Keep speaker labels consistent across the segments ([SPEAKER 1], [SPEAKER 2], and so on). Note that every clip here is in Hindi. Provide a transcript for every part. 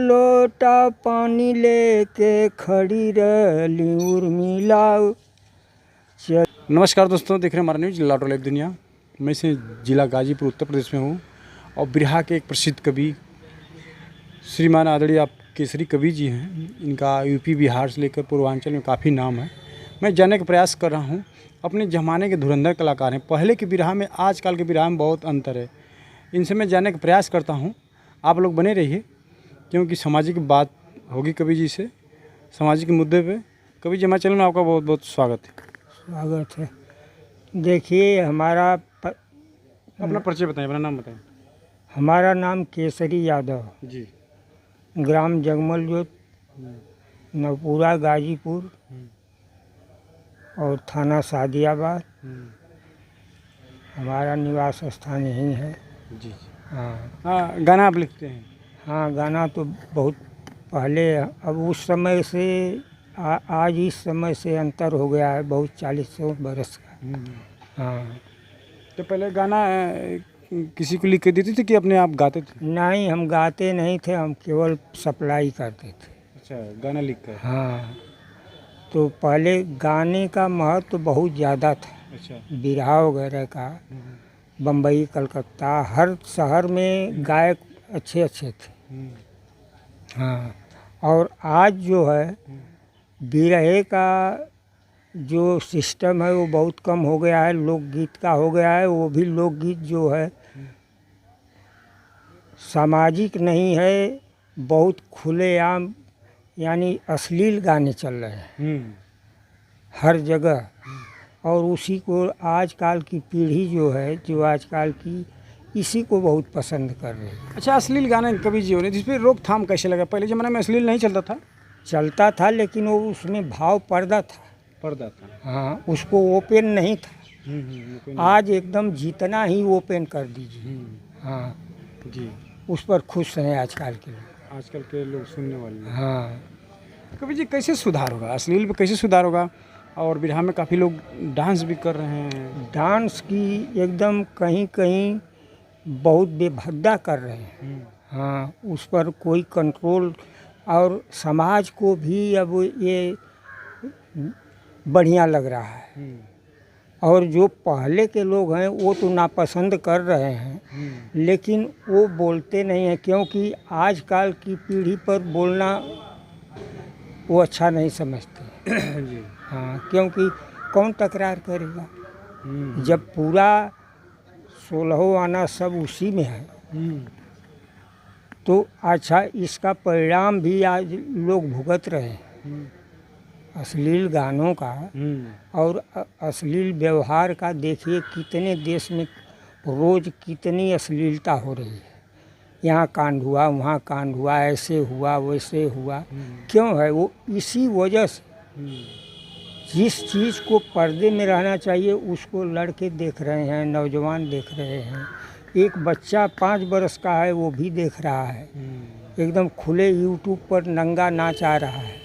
[SPEAKER 1] लोटा पानी लेके खड़ी रही उर्मिला।
[SPEAKER 2] नमस्कार दोस्तों, देख रहे हैं हमारा न्यूज़ लाडो लाइव दुनिया। मैं से जिला गाजीपुर उत्तर प्रदेश में हूँ और बिरहा के एक प्रसिद्ध कवि श्रीमान आदरणीय आप केसरी कवि जी हैं। इनका यूपी बिहार से लेकर पूर्वांचल में काफ़ी नाम है। मैं जानने का प्रयास कर रहा हूँ। अपने ज़माने के धुरंधर कलाकार हैं। पहले के बिरहा में आजकल के बिरहा में बहुत अंतर है। इनसे मैं जानने का प्रयास करता हूँ। आप लोग बने रहिए, क्योंकि सामाजिक बात होगी कवि जी से, सामाजिक मुद्दे पे। कवि जी, हमारे चैनल में आपका बहुत बहुत स्वागत है।
[SPEAKER 1] स्वागत है। देखिए,
[SPEAKER 2] अपना परिचय बताएं, अपना नाम बताएं।
[SPEAKER 1] हमारा नाम केसरी यादव
[SPEAKER 2] जी।
[SPEAKER 1] ग्राम जगमल जोत, नवपुरा गाजीपुर और थाना सादियाबाद। हमारा निवास स्थान यहीं है।
[SPEAKER 2] जी।
[SPEAKER 1] हाँ,
[SPEAKER 2] गाना आप लिखते हैं?
[SPEAKER 1] हाँ, गाना तो बहुत पहले, अब उस समय से आज इस समय से अंतर हो गया है बहुत, 40-100 बरस का। हाँ,
[SPEAKER 2] तो पहले गाना किसी को लिख के देते थे कि अपने आप गाते थे?
[SPEAKER 1] नहीं, हम गाते नहीं थे, हम केवल सप्लाई करते थे।
[SPEAKER 2] अच्छा, गाना लिख कर।
[SPEAKER 1] हाँ, तो पहले गाने का महत्व बहुत ज़्यादा था।
[SPEAKER 2] अच्छा।
[SPEAKER 1] बिरहा वगैरह का बम्बई, कलकत्ता, हर शहर में गायक अच्छे अच्छे थे। हाँ, और आज जो है बिरहे का जो सिस्टम है वो बहुत कम हो गया है, लोकगीत का हो गया है। वो भी लोकगीत जो है सामाजिक नहीं है, बहुत खुलेआम, यानी अश्लील गाने चल रहे हैं हर जगह। और उसी को आजकल की पीढ़ी जो है, जो आजकल की, इसी को बहुत पसंद कर रही है।
[SPEAKER 2] अच्छा, अश्लील गाने कवि जी हो रहे, जिस पर रोकथाम कैसे लगा? पहले ज़माने में अश्लील नहीं चलता था?
[SPEAKER 1] चलता था, लेकिन वो उसमें भाव पर्दा था।
[SPEAKER 2] पर्दा था।
[SPEAKER 1] हाँ, उसको ओपन नहीं था। आज एकदम जितना ही ओपन कर दीजिए। हाँ
[SPEAKER 2] जी,
[SPEAKER 1] उस पर खुश हैं आजकल के लोग।
[SPEAKER 2] आजकल के लोग सुनने वाले हैं।
[SPEAKER 1] हाँ,
[SPEAKER 2] कवि जी, कैसे सुधार होगा? अश्लील पे कैसे सुधार होगा? और बिरहा में काफ़ी लोग डांस भी कर रहे हैं।
[SPEAKER 1] डांस की एकदम कहीं कहीं बहुत बेभद्दा कर रहे हैं। हाँ, उस पर कोई कंट्रोल, और समाज को भी अब ये बढ़िया लग रहा है। और जो पहले के लोग हैं वो तो नापसंद कर रहे हैं, लेकिन वो बोलते नहीं हैं, क्योंकि आजकल की पीढ़ी पर बोलना वो अच्छा नहीं समझते।
[SPEAKER 2] जी।
[SPEAKER 1] हाँ, क्योंकि कौन तकरार करेगा जब पूरा 16 आना सब उसी में है। तो अच्छा, इसका परिणाम भी आज लोग भुगत रहे हैं, अश्लील गानों का और अश्लील व्यवहार का। देखिए कितने देश में रोज़ कितनी अश्लीलता हो रही है। यहाँ कांड हुआ, वहाँ कांड हुआ, ऐसे हुआ, वैसे हुआ। क्यों है वो? इसी वजह से जिस चीज़ को पर्दे में रहना चाहिए उसको लड़के देख रहे हैं, नौजवान देख रहे हैं। एक बच्चा 5 बरस का है, वो भी देख रहा है, एकदम खुले यूट्यूब पर नंगा नाच आ रहा है।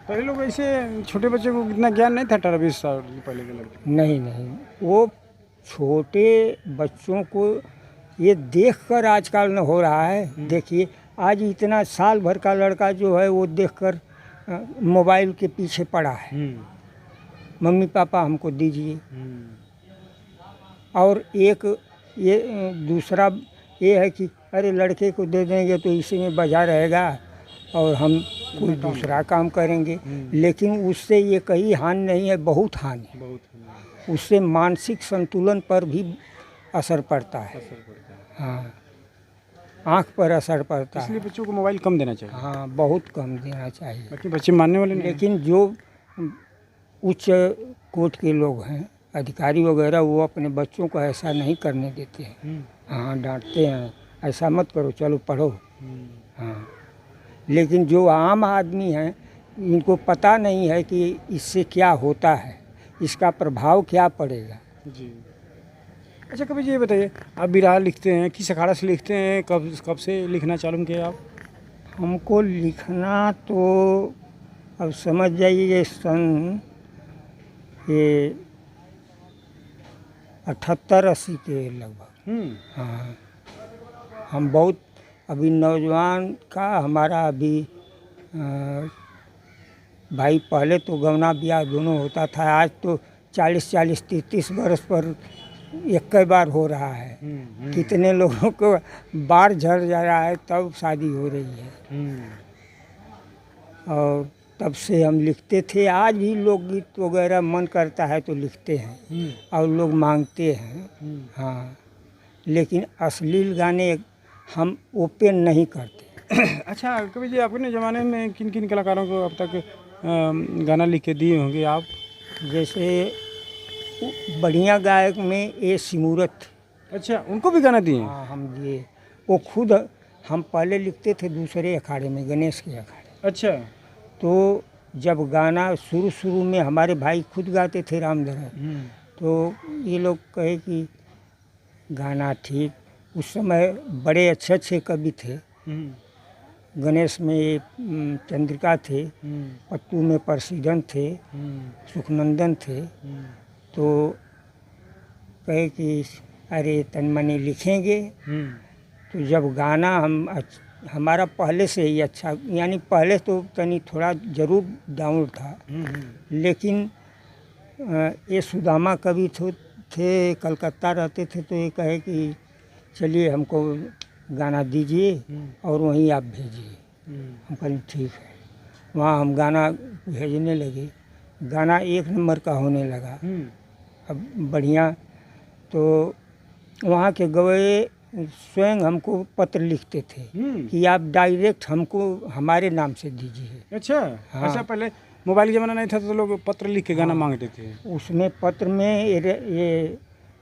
[SPEAKER 2] पहले लोग ऐसे छोटे बच्चे को इतना ज्ञान नहीं था, 18-20 साल पहले के लड़के।
[SPEAKER 1] नहीं, वो छोटे बच्चों को ये देखकर आजकल न हो रहा है। देखिए, आज इतना साल भर का लड़का जो है वो देखकर मोबाइल के पीछे पड़ा है। मम्मी पापा हमको दीजिए। और एक ये दूसरा ये है कि अरे लड़के को दे देंगे तो इसी में बजा रहेगा और हम कोई दूसरा काम करेंगे। लेकिन उससे ये कहीं हानि नहीं है, बहुत हानि है। उससे मानसिक संतुलन पर भी असर पड़ता है। हाँ, आँख पर असर पड़ता है।
[SPEAKER 2] इसलिए बच्चों को मोबाइल कम देना चाहिए।
[SPEAKER 1] हाँ, बहुत कम देना चाहिए।
[SPEAKER 2] बाकी बच्चे मानने वाले नहीं।
[SPEAKER 1] लेकिन जो उच्च कोट के लोग हैं, अधिकारी वगैरह, वो अपने बच्चों को ऐसा नहीं करने देते हैं। हाँ, डांटते हैं, ऐसा मत करो, चलो पढ़ो। हाँ, लेकिन जो आम आदमी हैं, इनको पता नहीं है कि इससे क्या होता है, इसका प्रभाव क्या पड़ेगा।
[SPEAKER 2] जी। अच्छा कवि जी, ये बताइए, आप बिरहा लिखते हैं, किस अखाड़ा से लिखते हैं? कब से लिखना चालू किया आप?
[SPEAKER 1] हमको लिखना तो अब समझ जाइए सन ये 78-80 के लगभग। हाँ, हम बहुत अभी नौजवान का हमारा अभी भाई पहले तो गौना ब्याह दोनों होता था, आज तो 40-40, 30-30 बरस पर एक कई बार हो रहा है। कितने लोगों को बाढ़ झड़ जा रहा है तब शादी हो रही है। और तब से हम लिखते थे, आज भी लोकगीत वगैरह मन करता है तो लिखते हैं और लोग मांगते हैं। हाँ, लेकिन अश्लील गाने हम ओपन नहीं करते।
[SPEAKER 2] अच्छा कवि जी, अपने ज़माने में किन किन कलाकारों को अब तक गाना लिख के दिए होंगे आप?
[SPEAKER 1] जैसे बढ़िया गायक में ए सिमूरत।
[SPEAKER 2] अच्छा, उनको भी गाना दिए?
[SPEAKER 1] हाँ, हम दिए। वो खुद, हम पहले लिखते थे दूसरे अखाड़े में, गणेश के अखाड़े।
[SPEAKER 2] अच्छा।
[SPEAKER 1] तो जब गाना शुरू में हमारे भाई खुद गाते थे रामधरन, तो ये लोग कहे कि गाना ठीक, उस समय बड़े अच्छे कवि थे। गणेश में चंद्रिका थे, पट्टू में परसीधन थे, सुखनंदन थे। तो कहे कि अरे तनमनी लिखेंगे। तो जब गाना हमारा पहले से ही अच्छा, यानी पहले तो तनी थोड़ा ज़रूर डाउन था, लेकिन ये सुदामा कवि थे, कलकत्ता रहते थे। तो ये कहे कि चलिए हमको गाना दीजिए और वहीं आप भेजिए। हम कहें ठीक है। वहाँ हम गाना भेजने लगे, गाना 1 नंबर का होने लगा। अब बढ़िया। तो वहाँ के गवैये स्वयं हमको पत्र लिखते थे कि आप डायरेक्ट हमको हमारे नाम से दीजिए।
[SPEAKER 2] अच्छा।
[SPEAKER 1] हाँ।
[SPEAKER 2] अच्छा, पहले मोबाइल ज़माना नहीं था तो लोग पत्र लिख के गाना मांगते थे।
[SPEAKER 1] उसमें पत्र में ये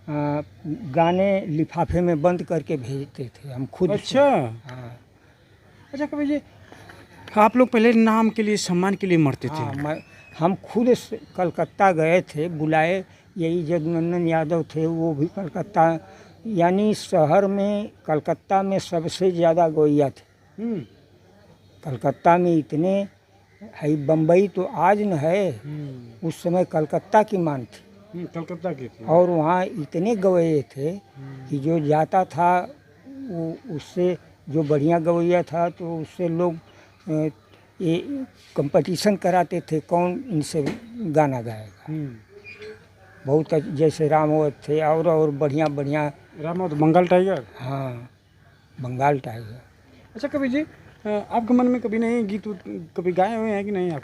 [SPEAKER 1] गाने लिफाफे में बंद करके भेजते थे हम खुद।
[SPEAKER 2] अच्छा।
[SPEAKER 1] हाँ।
[SPEAKER 2] अच्छा कवि जी, आप लोग पहले नाम के लिए, सम्मान के लिए मरते थे?
[SPEAKER 1] हाँ, हम खुद कलकत्ता गए थे, बुलाए। यही जगनंदन यादव थे, वो भी कलकत्ता, यानी शहर में कलकत्ता में सबसे ज़्यादा गवैया थे। कलकत्ता में इतने है, बम्बई तो आज न है, उस समय कलकत्ता की मान थी।
[SPEAKER 2] कलकत्ता के थे।
[SPEAKER 1] और वहाँ इतने गवैये थे कि जो जाता था वो, उससे जो बढ़िया गवैया था तो उससे लोग ये कंपटीशन कराते थे, कौन इनसे गाना गाएगा। बहुत जैसे रामवत थे और बढ़िया बढ़िया।
[SPEAKER 2] रामवत, बंगाल टाइगर।
[SPEAKER 1] हाँ, बंगाल टाइगर।
[SPEAKER 2] अच्छा कवि जी, आपके मन में कभी नहीं गीत कभी गाए हुए हैं कि नहीं आप?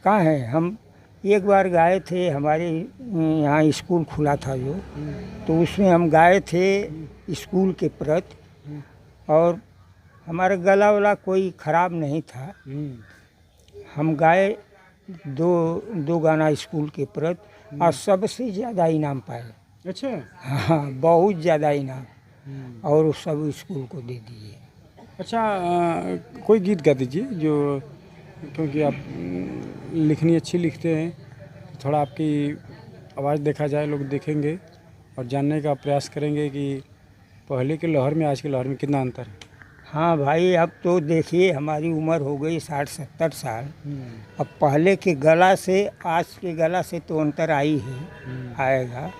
[SPEAKER 1] कहाँ है, हम एक बार गाए थे, हमारे यहाँ स्कूल खुला था जो, तो उसमें हम गाए थे स्कूल के प्रति। और हमारा गला वाला कोई ख़राब नहीं था। हम गाए दो गाना स्कूल के प्रति और सबसे ज़्यादा इनाम पाए।
[SPEAKER 2] अच्छा।
[SPEAKER 1] हाँ, बहुत ज़्यादा इनाम, और सब स्कूल को दे दिए।
[SPEAKER 2] अच्छा, कोई गीत गा दीजिए जो, क्योंकि आप लिखनी अच्छी लिखते हैं, थोड़ा आपकी आवाज़ देखा जाए, लोग देखेंगे और जानने का प्रयास करेंगे कि पहले के लहर में आज के लहर में कितना अंतर है।
[SPEAKER 1] हाँ भाई, अब तो देखिए हमारी उम्र हो गई 60-70 साल। अब पहले के गला से आज के गला से तो अंतर आएगा,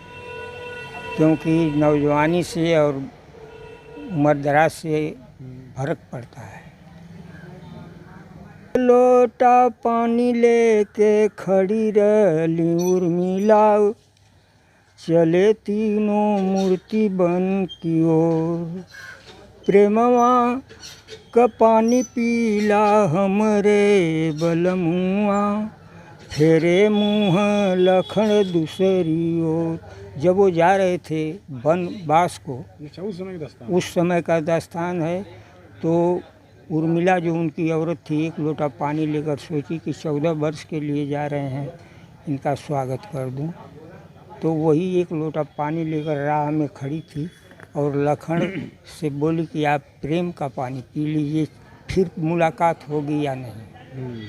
[SPEAKER 1] क्योंकि नौजवानी से और उम्र दराज से फर्क पड़ता है। लोटा पानी लेके खड़ी रही उर्मिला, चले तीनों मूर्ति बन की ओर। प्रेमवा का पानी पीला हमरे बलमुआ, फेरे मुँह लखन दूसरी ओर। जब वो जा रहे थे वनवास को, उस समय का दास्तान है। तो उर्मिला जो उनकी औरत थी, 1 लोटा पानी लेकर सोची कि 14 वर्ष के लिए जा रहे हैं, इनका स्वागत कर दूं। तो वही 1 लोटा पानी लेकर राह में खड़ी थी और लखन से बोली कि आप प्रेम का पानी पी लीजिए, फिर मुलाकात होगी या नहीं।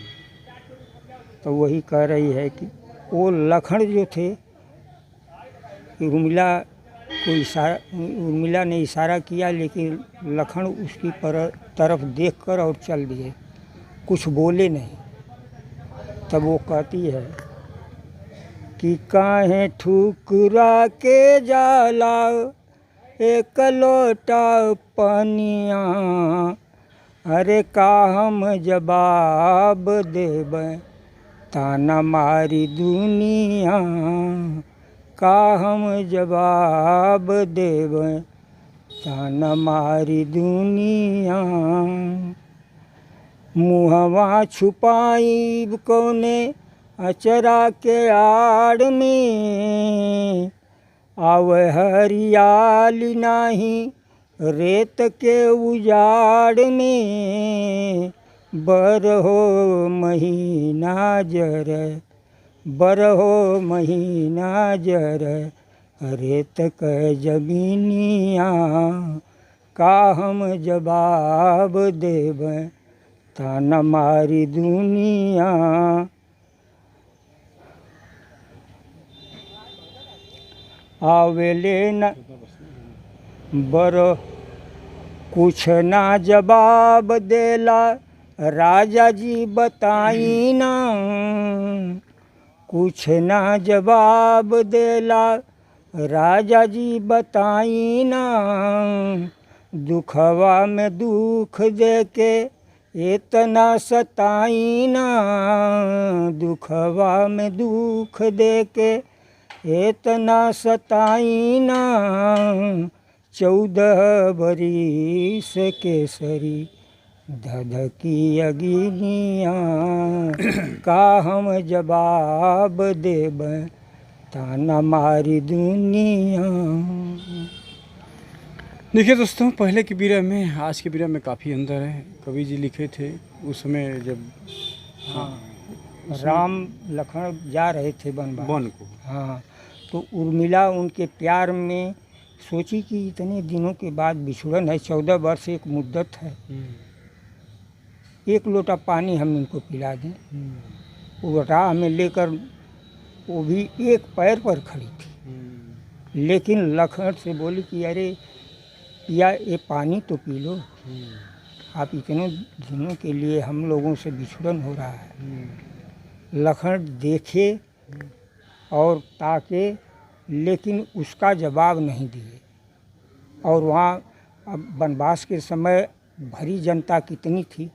[SPEAKER 1] तो वही कह रही है कि वो लखन जो थे, उर्मिला ने इशारा किया, लेकिन लखन उसकी तरफ देखकर और चल दिए, कुछ बोले नहीं। तब वो कहती है कि काहे ठुकरा के जाला 1 लोटा पनिया, अरे का हम जवाब देब ताना मारी दुनिया, का हम जवाब देब ताना मारी दुनिया। मुहवा छुपाई कौने अचरा के आड़ में, आवे हरियाली नाही रेत के उजाड़ में। बरहो महीना जर, बरहो महीना जर रेत क जमीनिया, का हम जवाब देब ताना मारी दुनिया। आवेले न बर कुछ ना जवाब देला राजा जी बताई ना, कुछ ना जवाब देला राजा जी बताई ना। दुखवा में दुख दे के इतना सताई ना, दुखवा में दुख दे के इतना सताई ना। 14 बरिस केसरी धधकी अगिनिया, का हम जवाब देब ताना मारी दुनिया।
[SPEAKER 2] देखिए दोस्तों, पहले की विरह में आज के विरह में काफ़ी अंतर है। कवि जी लिखे थे उस समय जब
[SPEAKER 1] राम लखन जा रहे थे बनवास
[SPEAKER 2] वन को,
[SPEAKER 1] हाँ, तो उर्मिला उनके प्यार में सोची कि इतने दिनों के बाद बिछुड़न है, 14 वर्ष एक मुद्दत है, एक लोटा पानी हम इनको पिला दें। वो राह में लेकर वो भी एक पैर पर खड़ी थी, लेकिन लखन से बोली कि अरे या ये पानी तो पी लो, आप इतने दिनों के लिए हम लोगों से बिछुड़न हो रहा है। लखन देखे और ताके, लेकिन उसका जवाब नहीं दिए। और वहाँ अब वनवास के समय भरी जनता कितनी थी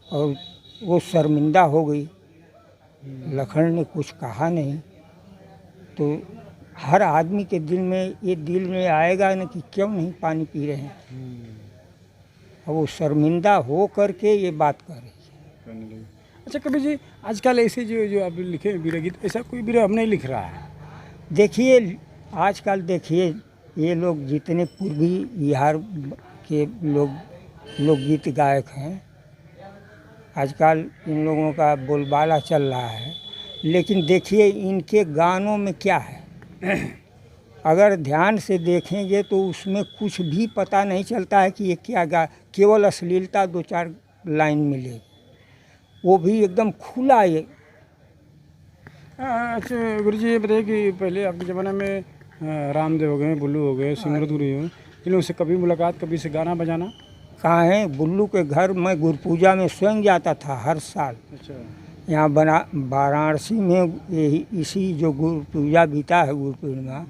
[SPEAKER 1] और वो शर्मिंदा हो गई। लखन ने कुछ कहा नहीं, तो हर आदमी के दिल में आएगा ना कि क्यों नहीं पानी पी रहे हैं। और वो शर्मिंदा हो करके ये बात कर रही है।
[SPEAKER 2] अच्छा कवि जी, आजकल ऐसे जो आप लिखे विरह गीत, ऐसा कोई विरह हम नहीं लिख रहा है।
[SPEAKER 1] देखिए आजकल देखिए ये लोग जितने पूर्वी बिहार के लोकगीत गायक हैं, आजकल इन लोगों का बोलबाला चल रहा है, लेकिन देखिए इनके गानों में क्या है। अगर ध्यान से देखेंगे तो उसमें कुछ भी पता नहीं चलता है कि ये क्या गा, केवल अश्लीलता 2-4 लाइन मिलेगी, वो भी एकदम खुला। ये
[SPEAKER 2] अच्छा गुरुजी, ये बताइए कि पहले आपके ज़माने में रामदेव हो गए, बुल्लू हो गए, सिमरतुरी हो, इन लोगों से कभी मुलाकात, कभी से गाना बजाना?
[SPEAKER 1] कहाँ है? बुल्लू के घर मैं गुरु पूजा में स्वयं जाता था हर साल।
[SPEAKER 2] अच्छा।
[SPEAKER 1] यहाँ वाराणसी में यही इसी जो गुरु पूजा बीता है, गुरु पूर्णिमा,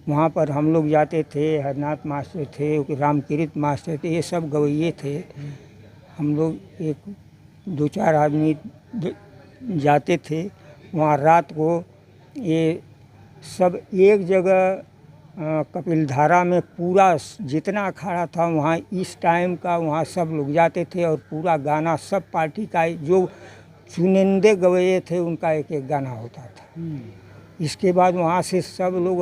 [SPEAKER 1] वहाँ पर हम लोग जाते थे। हरनाथ मास्टर थे, रामकिरित मास्टर थे, ये सब गवैये थे। हम लोग 1-2-4 आदमी जाते थे वहाँ रात को। ये सब एक जगह कपिलधारा में पूरा जितना अखाड़ा था वहाँ इस टाइम का, वहाँ सब लोग जाते थे और पूरा गाना सब पार्टी का जो चुनिंदे गवैये थे उनका एक एक गाना होता था। इसके बाद वहाँ से सब लोग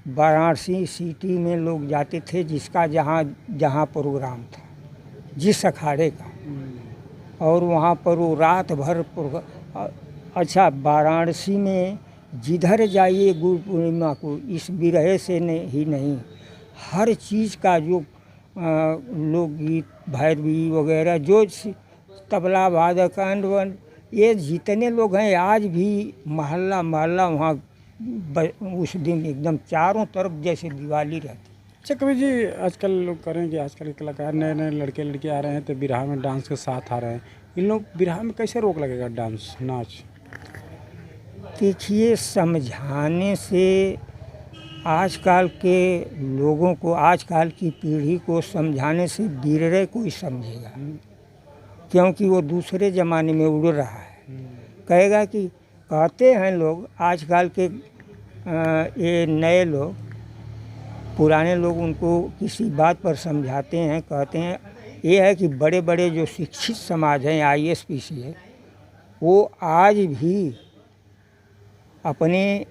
[SPEAKER 1] वाराणसी सिटी में लोग जाते थे, जिसका जहाँ जहाँ प्रोग्राम था जिस अखाड़े का, और वहाँ पर वो रात भर अच्छा वाराणसी में जिधर जाइए गुरु पूर्णिमा को इस बिरहे से ही नहीं, हर चीज़ का जो लोकगीत भैरवी वगैरह जो तबला वादक अंडवन ये जितने लोग हैं आज भी मोहल्ला मोहल्ला वहाँ उस दिन एकदम चारों तरफ जैसे दिवाली रहती।
[SPEAKER 2] अच्छा कवि जी, आजकल लोग कह रहे हैं कि आजकल के कलाकार नए नए लड़के लड़के आ रहे हैं तो बिरहा में डांस के साथ आ रहे हैं। इन लोग बिरहा में कैसे रोक लगेगा डांस नाच?
[SPEAKER 1] देखिए समझाने से आजकल के लोगों को, आजकल की पीढ़ी को समझाने से बीररे कोई समझेगा, क्योंकि वो दूसरे ज़माने में उड़ रहा है। कहेगा कि कहते हैं लोग आजकल के ये नए लोग, पुराने लोग उनको किसी बात पर समझाते हैं, कहते हैं ये है कि बड़े बड़े जो शिक्षित समाज हैं, IAS PCS, वो आज भी अपने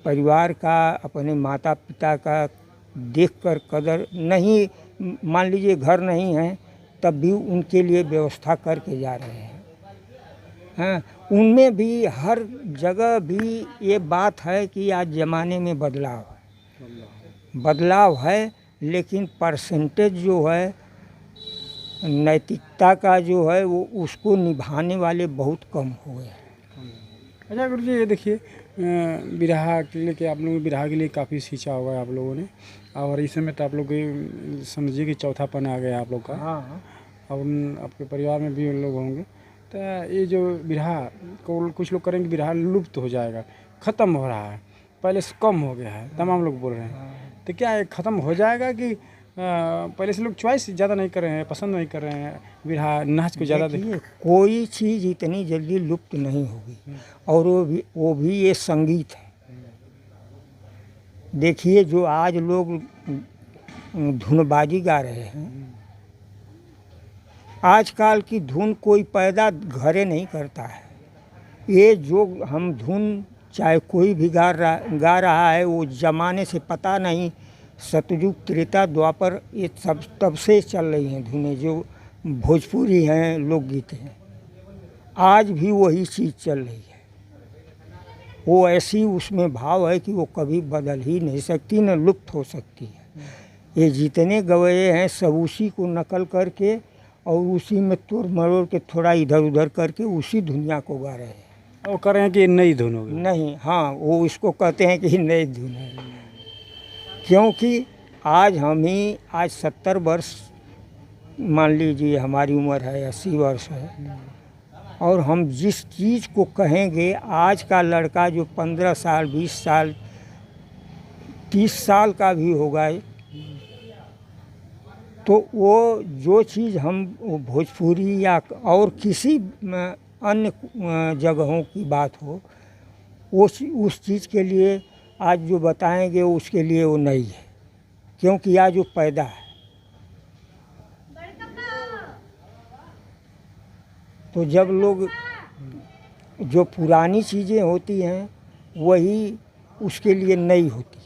[SPEAKER 1] परिवार का, अपने माता पिता का देखकर कदर नहीं, मान लीजिए घर नहीं है तब भी उनके लिए व्यवस्था करके जा रहे हैं। हाँ, उनमें भी हर जगह भी ये बात है कि आज ज़माने में बदलाव है, लेकिन परसेंटेज जो है नैतिकता का जो है वो उसको निभाने वाले बहुत कम हो गए हैं।
[SPEAKER 2] अच्छा गुरु जी, ये देखिए बिरहा के लिए, कि आप लोगों ने बिरहा के लिए काफ़ी सींचा हुआ है आप लोगों ने, और इस समय तो आप लोग के समझिए कि चौथापन आ गया आप लोग का।
[SPEAKER 1] हाँ,
[SPEAKER 2] और आपके परिवार में भी उन लोग होंगे, तो ये जो बिरहा को कुछ लोग करेंगे बिरहा लुप्त हो जाएगा, ख़त्म हो रहा है, पहले से कम हो गया है, तमाम लोग बोल रहे हैं, तो क्या ये ख़त्म हो जाएगा कि पहले से लोग चॉइस ज़्यादा नहीं कर रहे हैं, पसंद नहीं कर रहे हैं बिरहा नाच को ज़्यादा?
[SPEAKER 1] देखिए कोई चीज़ इतनी जल्दी लुप्त नहीं होगी, और वो भी ये संगीत है। देखिए जो आज लोग धुनबाजी गा रहे हैं, आजकल की धुन कोई पैदा घरे नहीं करता है। ये जो हम धुन चाहे कोई भी गा रहा है, वो ज़माने से पता नहीं, सतयुग त्रेता द्वापर ये सब तब से चल रही हैं धुनें, जो भोजपुरी हैं, लोकगीत हैं, आज भी वही चीज़ चल रही है। वो ऐसी उसमें भाव है कि वो कभी बदल ही नहीं सकती, न लुप्त हो सकती है। ये जितने गवैये हैं सब उसी को नकल करके और उसी में तोड़ मरोड़ के थोड़ा इधर उधर करके उसी दुनिया को गा रहे हैं।
[SPEAKER 2] और कह रहे हैं कि ये नई धुन होगी?
[SPEAKER 1] नहीं, हाँ, वो इसको कहते हैं कि नई धुन है, क्योंकि आज 70 वर्ष मान लीजिए हमारी उम्र है, 80 वर्ष है, और हम जिस चीज़ को कहेंगे, आज का लड़का जो 15 साल 20 साल 30 साल का भी होगा, तो वो जो चीज़ हम भोजपुरी या और किसी अन्य जगहों की बात हो, उस चीज़ के लिए आज जो बताएंगे उसके लिए वो नहीं है, क्योंकि आज जो पैदा है। तो जब लोग जो पुरानी चीज़ें होती हैं वही उसके लिए नई होती है।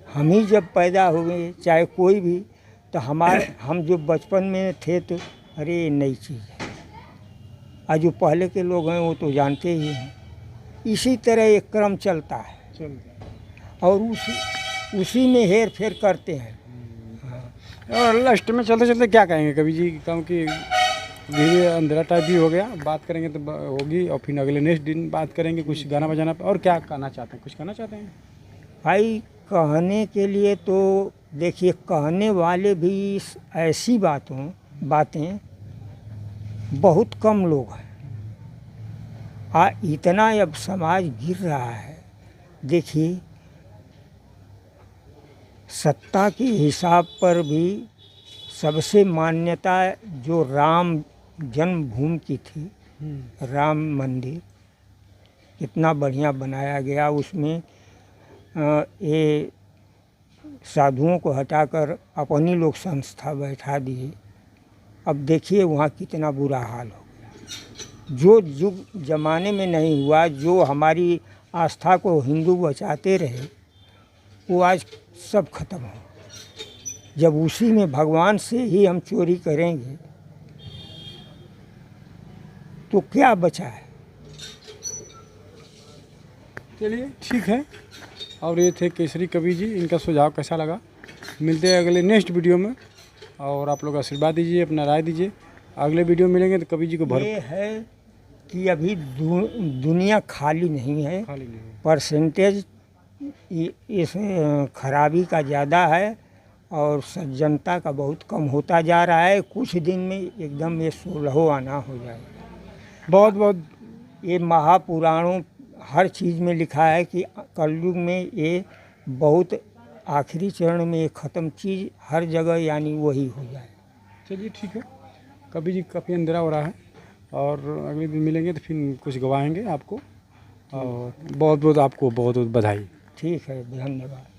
[SPEAKER 1] हम ही जब पैदा हुए, चाहे कोई भी, तो हम जो बचपन में थे तो अरे ये नई चीज़ है। आज जो पहले के लोग हैं वो तो जानते ही हैं। इसी तरह एक क्रम चलता है और उसी में हेर फेर करते हैं।
[SPEAKER 2] और लास्ट में चलते चलते क्या कहेंगे कवि जी? क्योंकि धीरे अंधेरा टाइप भी हो गया, बात करेंगे तो होगी, और फिर अगले नेक्स्ट दिन बात करेंगे कुछ गाना बजाना पे। और क्या कहना चाहते हैं, कुछ कहना चाहते हैं
[SPEAKER 1] भाई? कहने के लिए तो देखिए, कहने वाले भी ऐसी बातें बहुत कम लोग हैं। इतना अब समाज गिर रहा है। देखिए, सत्ता के हिसाब पर भी सबसे मान्यता जो राम जन्मभूमि की थी, राम मंदिर कितना बढ़िया बनाया गया। उसमें ये साधुओं को हटाकर अपनी लोग संस्था बैठा दिए। अब देखिए वहाँ कितना बुरा हाल हो गया। जो युग ज़माने में नहीं हुआ, जो हमारी आस्था को हिंदू बचाते रहे, वो आज सब खत्म हो। जब उसी में भगवान से ही हम चोरी करेंगे तो क्या बचा है?
[SPEAKER 2] चलिए ठीक है। और ये थे केसरी कवि जी, इनका सुझाव कैसा लगा? मिलते हैं अगले नेक्स्ट वीडियो में, और आप लोग आशीर्वाद दीजिए, अपना राय दीजिए। अगले वीडियो में मिलेंगे तो कवि जी को
[SPEAKER 1] ये है कि अभी दुनिया खाली नहीं है,
[SPEAKER 2] खाली नहीं है।
[SPEAKER 1] परसेंटेज इस खराबी का ज़्यादा है और सज्जनता का बहुत कम होता जा रहा है। कुछ दिन में एकदम ये 16 आना हो जाएगा।
[SPEAKER 2] बहुत बहुत
[SPEAKER 1] ये महापुराणों हर चीज़ में लिखा है कि कलयुग में ये बहुत आखिरी चरण में ये ख़त्म चीज़ हर जगह यानी वही हो जाए।
[SPEAKER 2] चलिए ठीक है, कभी जी काफ़ी अंधेरा हो रहा है और अगले दिन मिलेंगे तो फिर कुछ गवाएंगे आपको, और बहुत बहुत आपको बहुत बहुत बधाई।
[SPEAKER 1] ठीक है, धन्यवाद।